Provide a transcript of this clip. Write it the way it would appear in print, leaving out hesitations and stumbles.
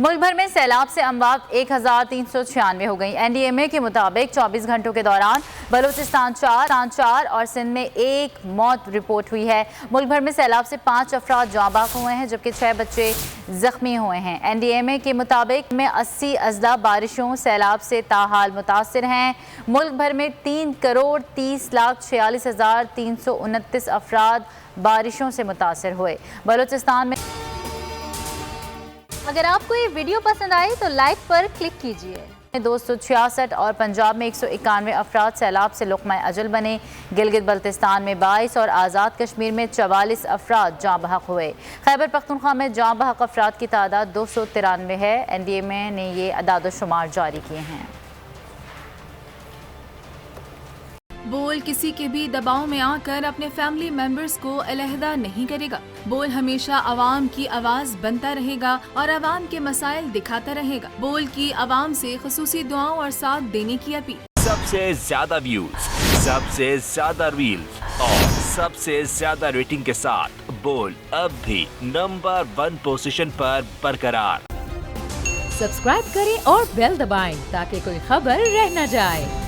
मुल्क भर में सैलाब से अमवात 1396 हो गई। NDMA के मुताबिक 24 घंटों के दौरान बलूचिस्तान 4 और सिंध में 1 मौत रिपोर्ट हुई है। मुल्क भर में सैलाब से 5 अफराद जाँ बहक हुए हैं जबकि 6 बच्चे जख्मी हुए हैं। NDMA के मुताबिक में 80 अजला बारिशों सैलाब से ताहाल मुतासिर हैं। मुल्क भर में 3,30,46,329 अफराद बारिशों से मुतासिर हुए। बलूचिस्तान में अगर आपको ये वीडियो पसंद आई तो लाइक पर क्लिक कीजिए। 266 और पंजाब में 191 अफराद सैलाब से लुक़मा अजल बने। गिलगित बल्तिस्तान में 22 और आज़ाद कश्मीर में 44 अफराद जाँ बहक हुए। खैबर पख्तूनख्वा में जाँ बहक अफराद की तादाद 293 है। NDMA ने ये अदाद-ओ-शुमार जारी किए हैं। बोल किसी के भी दबाव में आकर अपने फैमिली मेंबर्स को अलहदा नहीं करेगा। बोल हमेशा आवाम की आवाज बनता रहेगा और आवाम के मसाइल दिखाता रहेगा। बोल की आवाम से खुसूसी दुआओं और साथ देने की अपील। सबसे ज्यादा व्यूज, सबसे ज्यादा रील्स और सबसे ज्यादा रेटिंग के साथ बोल अब भी नंबर 1 पोजीशन पर बरकरार। सब्सक्राइब करें और बेल दबाएं ताकि कोई खबर रह न जाए।